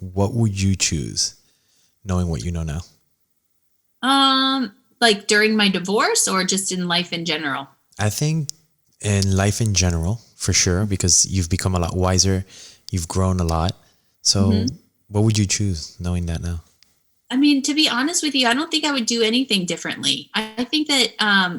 what would you choose, knowing what you know now? Like during my divorce or just in life in general? I think in life in general, for sure, because you've become a lot wiser, you've grown a lot. So, Mm-hmm. what would you choose, knowing that now? I mean, to be honest with you, I don't think I would do anything differently. I think that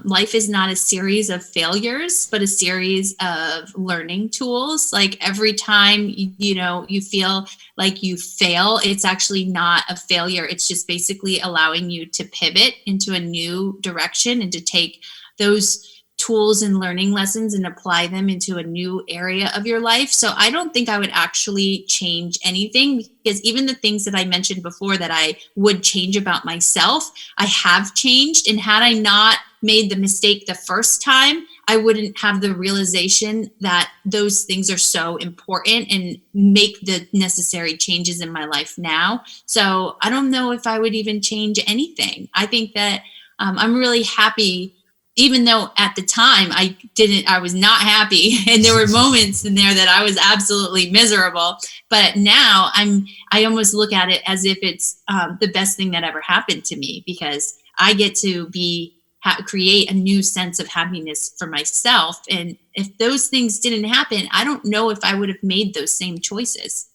life is not a series of failures, but a series of learning tools. Like every time you feel like you fail, it's actually not a failure. It's just basically allowing you to pivot into a new direction and to take those tools and learning lessons and apply them into a new area of your life. So I don't think I would actually change anything, because even the things that I mentioned before that I would change about myself, I have changed. And had I not made the mistake the first time, I wouldn't have the realization that those things are so important and make the necessary changes in my life now. So I don't know if I would even change anything. I think that I'm really happy, even though at the time I was not happy. And there were moments in there that I was absolutely miserable. But now I almost look at it as if it's the best thing that ever happened to me, because I get to create a new sense of happiness for myself. And if those things didn't happen, I don't know if I would have made those same choices.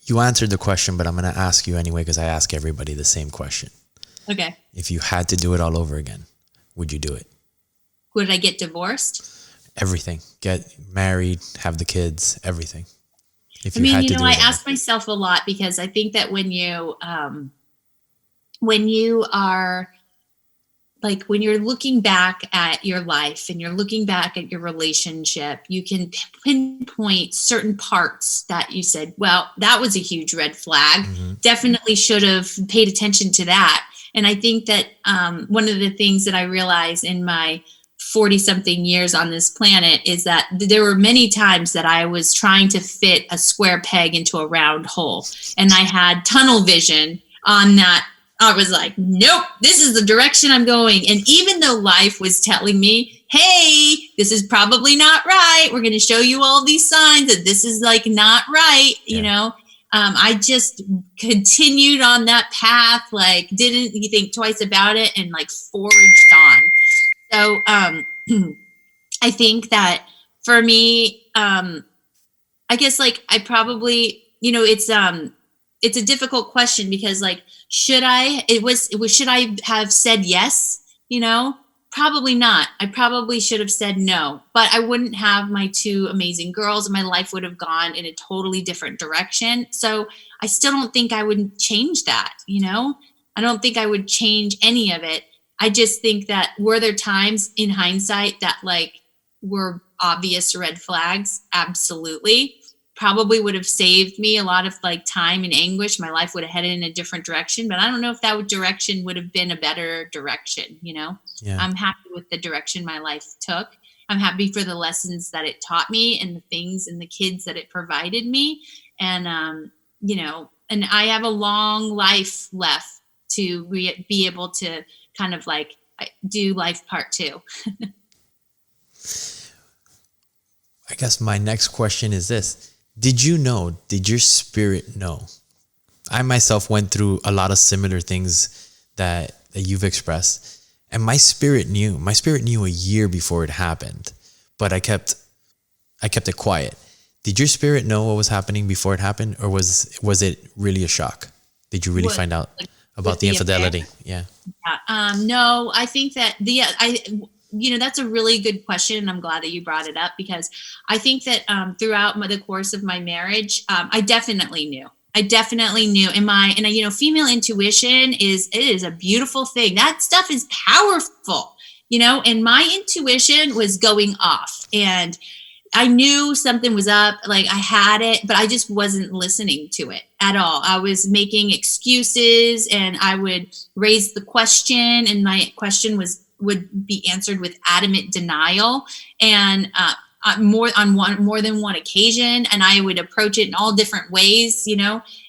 You answered the question, but I'm going to ask you anyway, because I ask everybody the same question. Okay. If you had to do it all over again, would you do it? Would I get divorced? Everything. Get married, have the kids, everything. If I you mean, had to do I it over. ask myself a lot, because I think that when you are like, when you're looking back at your life and you're looking back at your relationship, you can pinpoint certain parts that you said, well, that was a huge red flag. Mm-hmm. Definitely should have paid attention to that. And I think that one of the things that I realized in my 40 something years on this planet is that there were many times that I was trying to fit a square peg into a round hole, and I had tunnel vision on that. I was like, nope, this is the direction I'm going. And even though life was telling me, hey, this is probably not right, we're going to show you all these signs that this is like not right, I just continued on that path, like didn't think twice about it, and like forged on. So I think that for me, I guess like I probably, it's a difficult question, because like, should I have said yes? Probably not. I probably should have said no, but I wouldn't have my two amazing girls, and my life would have gone in a totally different direction. So I still don't think I would change that. I don't think I would change any of it. I just think that, were there times in hindsight that like were obvious red flags? Absolutely. Probably would have saved me a lot of like time and anguish. My life would have headed in a different direction, but I don't know if that direction would have been a better direction. Yeah. I'm happy with the direction my life took. I'm happy for the lessons that it taught me, and the things and the kids that it provided me. And, and I have a long life left to be able to kind of like do life part two. I guess my next question is this. Did your spirit know? I myself went through a lot of similar things that you've expressed, and my spirit knew. My spirit knew a year before it happened, but I kept it quiet. Did your spirit know what was happening before it happened, or was it really a shock? Did you really find out about the infidelity? Yeah. No, I think that that's a really good question, and I'm glad that you brought it up, because I think that throughout the course of my marriage, I definitely knew. And female intuition is a beautiful thing. That stuff is powerful, and my intuition was going off, and I knew something was up. Like, I had it, but I just wasn't listening to it at all. I was making excuses, and I would raise the question, and my question would be answered with adamant denial, and more than one occasion. And I would approach it in all different ways,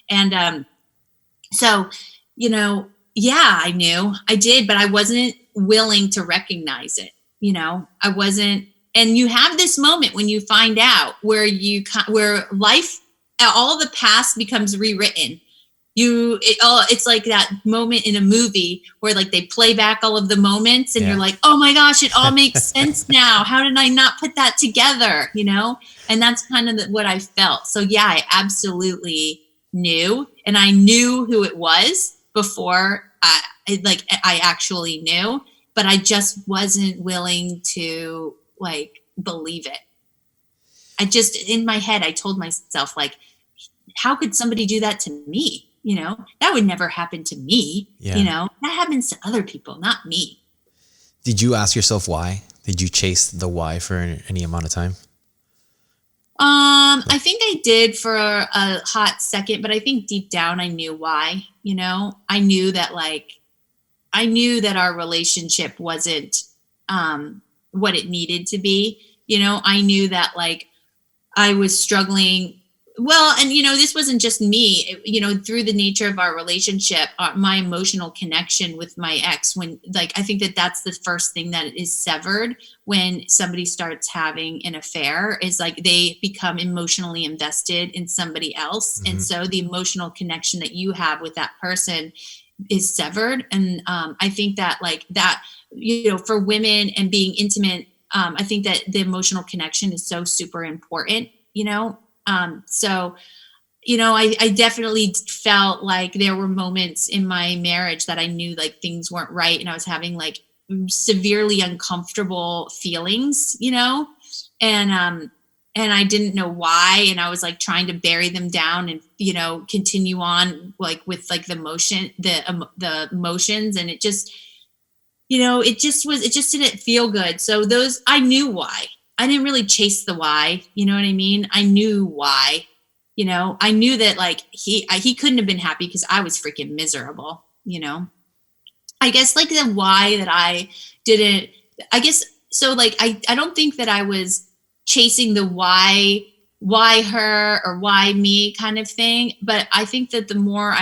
and so, yeah, I knew I did, but I wasn't willing to recognize it. I wasn't. And you have this moment when you find out where life all the past becomes rewritten. It's like that moment in a movie where like they play back all of the moments and you're like, oh my gosh, it all makes sense now. How did I not put that together? And that's kind of what I felt. So yeah, I absolutely knew, and I knew who it was before I actually knew, but I just wasn't willing to like believe it. I just, in my head, I told myself like, how could somebody do that to me? That would never happen to me. That happens to other people, not me. Did you ask yourself why? Did you chase the why for any amount of time? I think I did for a hot second, but I think deep down I knew why. I knew that our relationship wasn't what it needed to be. I knew that like I was struggling. Well, and this wasn't just me, through the nature of our relationship, my emotional connection with my ex, when like, I think that that's the first thing that is severed when somebody starts having an affair, is like they become emotionally invested in somebody else. Mm-hmm. And so the emotional connection that you have with that person is severed. And I think that like that, for women and being intimate, I think that the emotional connection is so super important, So, I definitely felt like there were moments in my marriage that I knew like things weren't right. And I was having like severely uncomfortable feelings, and I didn't know why. And I was like trying to bury them down and, continue on like with like the emotions. And it just, it just didn't feel good. So I knew why. I didn't really chase the why. You know what I mean? I knew why. I knew that like he couldn't have been happy because I was freaking miserable. I guess like the why that I didn't. I guess so. Like I don't think that I was chasing the why her or why me kind of thing. But I think that the more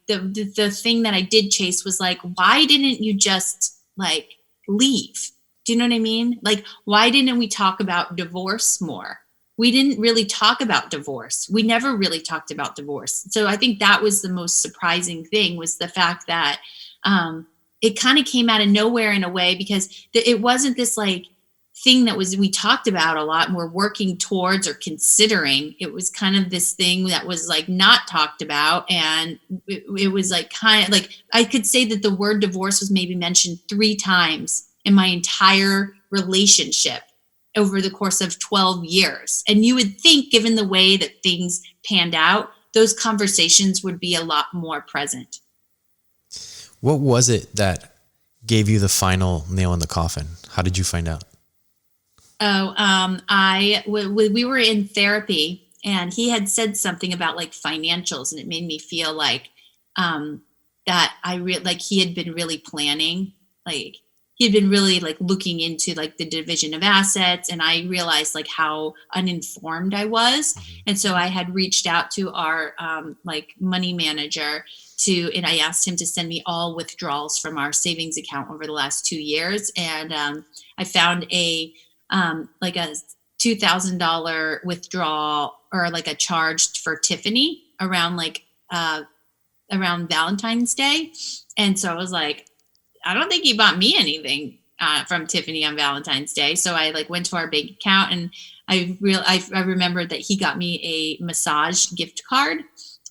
the thing that I did chase was like, why didn't you just like leave? Do you know what I mean? Like, why didn't we talk about divorce more? We didn't really talk about divorce. We never really talked about divorce. So I think that was the most surprising thing, was the fact that it kind of came out of nowhere in a way, because it wasn't this like thing that we talked about a lot and we're working towards or considering. It was kind of this thing that was like not talked about. And it was like kind of like, I could say that the word divorce was maybe mentioned 3 times in my entire relationship over the course of 12 years. And you would think, given the way that things panned out, those conversations would be a lot more present. What was it that gave you the final nail in the coffin? How did you find out? We were in therapy, and he had said something about like financials, and it made me feel like that like he had been really planning, like he had been really like looking into like the division of assets, and I realized like how uninformed I was. Mm-hmm. And so I had reached out to our like money manager and I asked him to send me all withdrawals from our savings account over the last 2 years. And I found like a $2,000 withdrawal, or like a charge for Tiffany around Valentine's Day. And so I was like, I don't think he bought me anything from Tiffany on Valentine's Day. So I like went to our bank account, and I remembered that he got me a massage gift card.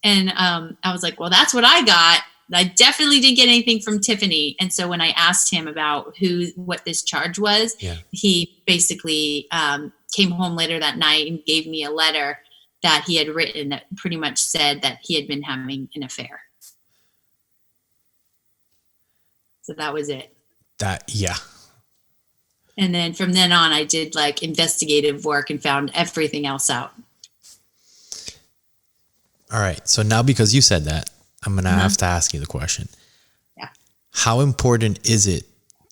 And I was like, well, that's what I got. I definitely didn't get anything from Tiffany. And so when I asked him about what this charge was, he basically came home later that night and gave me a letter that he had written that pretty much said that he had been having an affair. So that was it. And then from then on, I did like investigative work and found everything else out. All right. So now, because you said that, I'm going to have to ask you the question. Yeah. How important is it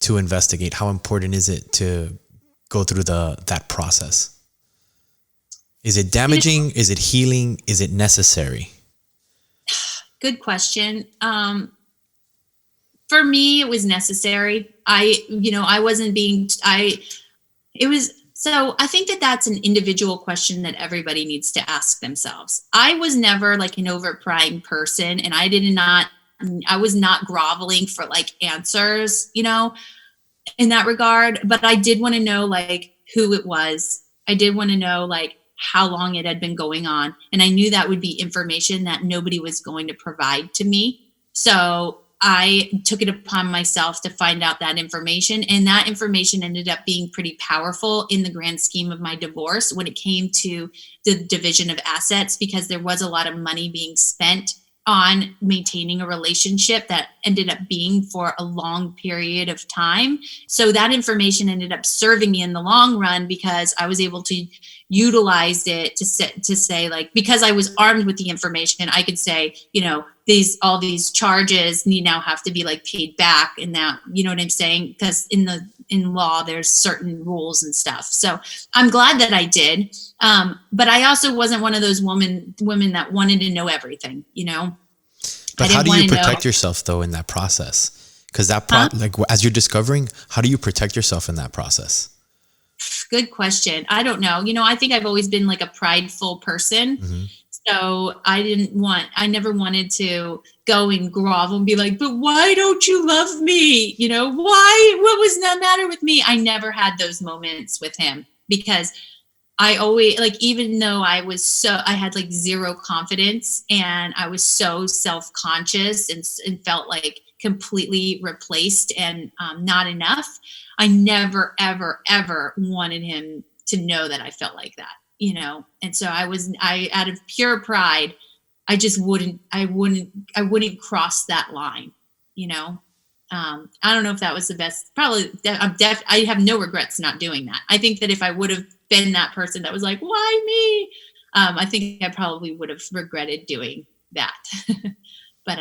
to investigate? How important is it to go through that process? Is it damaging? Is it healing? Is it necessary? Good question. For me, it was necessary. So I think that that's an individual question that everybody needs to ask themselves. I was never like an over prying person, and I was not groveling for like answers, in that regard. But I did want to know like who it was. I did want to know like how long it had been going on. And I knew that would be information that nobody was going to provide to me. So I took it upon myself to find out that information. And that information ended up being pretty powerful in the grand scheme of my divorce when it came to the division of assets, because there was a lot of money being spent on maintaining a relationship that ended up being for a long period of time. So that information ended up serving me in the long run, because I was able to utilize it to say like, because I was armed with the information, I could say, all these charges now have to be like paid back. And that, you know what I'm saying? Because in law, there's certain rules and stuff. So I'm glad that I did. But I also wasn't one of those women that wanted to know everything, But how do you protect yourself though in that process? Because like as you're discovering, how do you protect yourself in that process? Good question. I don't know. I think I've always been like a prideful person. Mm-hmm. So I never wanted to go and grovel and be like, but why don't you love me? What was the matter with me? I never had those moments with him, because I always like, even though I had like zero confidence and I was so self-conscious and felt like completely replaced and not enough. I never, ever, ever wanted him to know that I felt like that, And so I out of pure pride, I wouldn't cross that line, I don't know if that was the best. Probably, I have no regrets not doing that. I think that if I would have been that person that was like, why me? I think I probably would have regretted doing that. But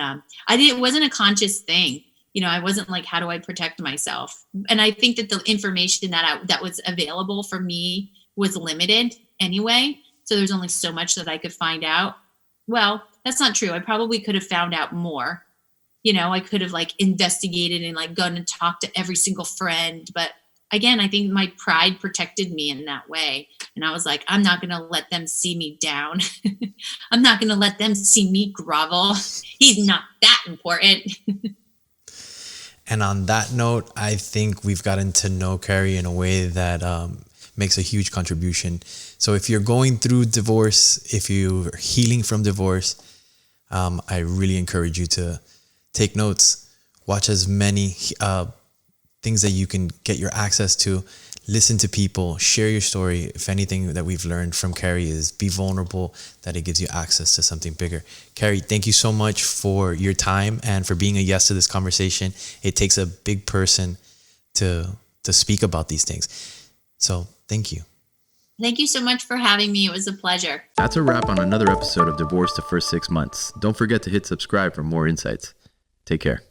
it wasn't a conscious thing. I wasn't like, how do I protect myself? And I think that the information that was available for me was limited anyway. So there's only so much that I could find out. Well, that's not true. I probably could have found out more. I could have like investigated and like gone and talked to every single friend. But again, I think my pride protected me in that way. And I was like, I'm not going to let them see me down. I'm not going to let them see me grovel. He's not that important. And on that note, I think we've gotten to know Carrie in a way that makes a huge contribution. So if you're going through divorce, if you're healing from divorce, I really encourage you to take notes, watch as many things that you can get your access to, listen to people, share your story. If anything that we've learned from Carrie is be vulnerable, that it gives you access to something bigger. Carrie, thank you so much for your time and for being a yes to this conversation. It takes a big person to speak about these things. So thank you. Thank you so much for having me. It was a pleasure. That's a wrap on another episode of Divorce the First 6 Months. Don't forget to hit subscribe for more insights. Take care.